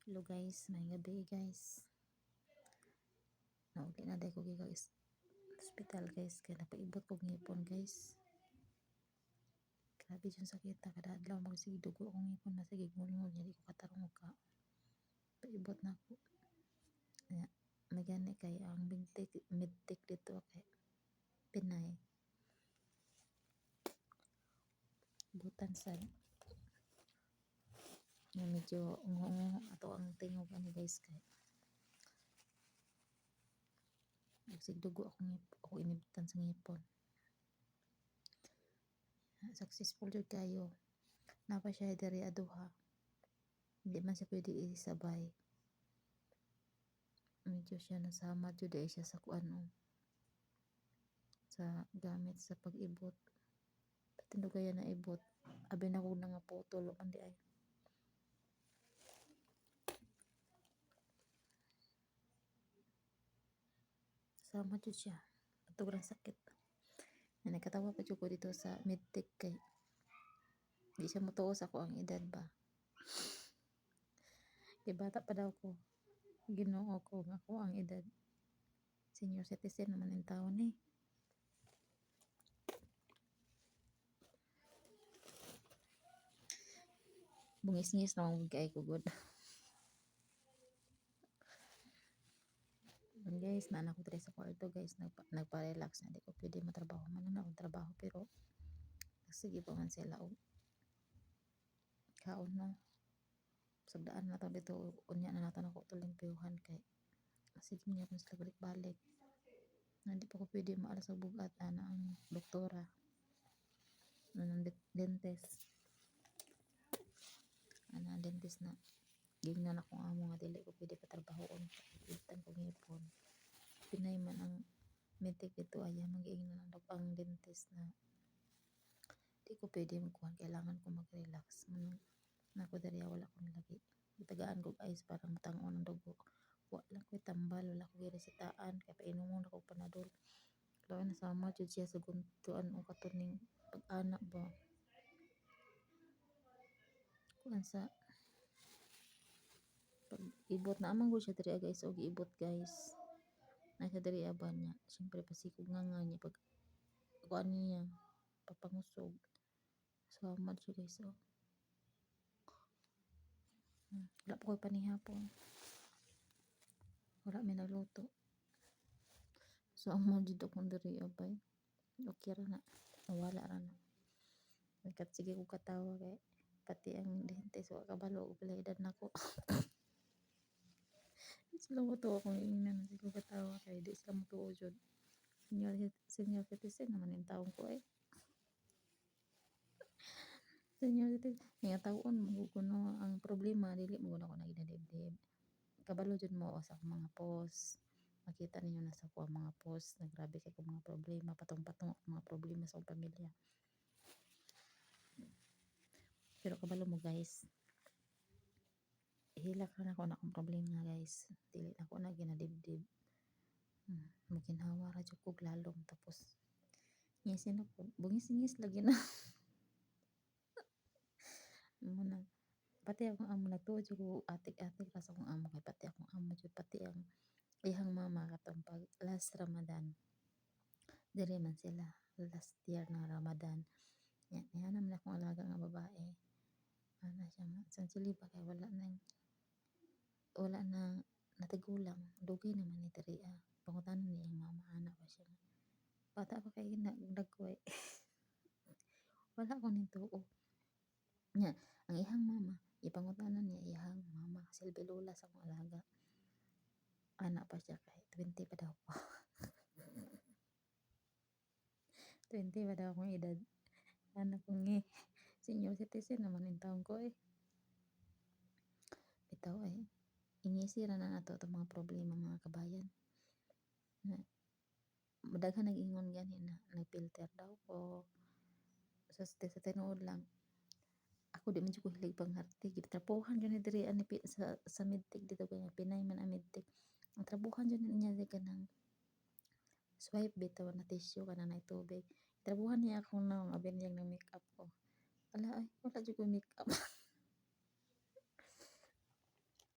Hello guys, may gabi guys. Nauli na dahil ko guys. Hospital guys, kaya napaibot ko ngipon guys. Grabe dyan sakit na kada adlaw magsige dugo akong ngipon na sige ngul-ngul niya di ko katarong ka. Paibot na ako. Kaya may gani kay ang medtech dito kay Pinay. Butan sa na medyo ungo ato ang tingog ani guys kay magsige dugo ako inibtan sa ngipon. Successful jud kayo. Napa siya diri aduha. Hindi man siya pwede isabay. Medyo siya nasama jud ay siya sa kuano. Sa gamit sa pag-ibot. Patindugaya na ibot. Abi na ko na nga putol man di ay. Sama jud siya. Patugrang sakit. Na nakatawa pa jud ko dito sa medtech kay di siya motuos ako ang edad ba. Kay bata pa daw ko. Ginoo ko nga ako ang edad. Senior citizen naman ang taon eh. Bungis-ngis na akong kay ko good. Guys, naanak ko dito sa kwarto guys, nagpa-relax na, di ko pwede matrabaho man na akong trabaho pero sige pa man sila og kaon no. Sagdaan na to dito, unya na nato nako tulimpyuhan kay sige niya kung sila balik-balik. Na di pa ko pwede maalas sa bugat ana ang doktora. Anong dentist. Ana dentist na gingnan akong amo nga dili ko pwede patrabahoon itan ko ngipon. Pinay man ang medtech dito aya magiingnan ang dentist na di ko pwede magkuhan kailangan ko mag-relax nako diri wala ko nilagi itagaan ko ice para matang-on ang dugo wala ko tambal wala ko giresetaaan kay painomon ako panadol lawa na sama jud siya sa guntuan o katuning pag-anak ba kuan sa ibot na amang siya diri guys og ibot guys na siya diri aba niya syempre pasikog nga niya pag kuan niya papangusog sama siya guys oh. Wala po ko'y panihapon wala may naluto so amo dito kong diri abay okay ra na nawala ra na kat sige ko katawa kay pati ang dentist wa kabalo og pila edad nako sila mo to akong ingnan sige ko katawa kay di sila mo tuo jud senior citizen naman yung taong ko eh senior citizen nga taon maguguno ang problema dili mo na ko nagidadibdib kabalo jud mo sa mga post makita ninyo na sa kuha mga post na grabe kay ko mga problema patong-patong mga problema sa akong pamilya pero kabalo mo guys hilak ra na ako na akong problema guys dili na ako na ginadibdib maginhawa ra jud ko lalom tapos ngisin ako bungis-ngis lagi na muna pati akong amo nagtuo jud ko atik-atik ra sa akong amo kay pati akong amo jud pati ang ihang mama katong pag last Ramadan diri man sila last year na Ramadan yan naman akong alaga nga babae ana siya nga sansili pa kay wala na natigulang dugay naman ni diri pangutanon ni ang mama ana pa siya bata pa kay nagdagway wala ko ning tuo nya ang ihang mama ipangutanon niya ihang mama silbi lola sa akong alaga ana pa siya kay 20 pa daw ko 20 pa daw akong edad anak ko nga senior citizen naman yung taong ko eh bitaw ay inisira na nato itong mga problema mga kabayan na madaghan nag-ingon gani na nagfilter daw ko sa tinuod lang ako di man jud ko hilig pangharti gitrapuhan jud ni diri ani sa medtech dito kay Pinay man ang medtech ang trabuhan jud niya di kanang swipe bitaw na tissue kana na tubig trabuhan niya ako na abi niya ng make up ko ala ay wala jud ko make up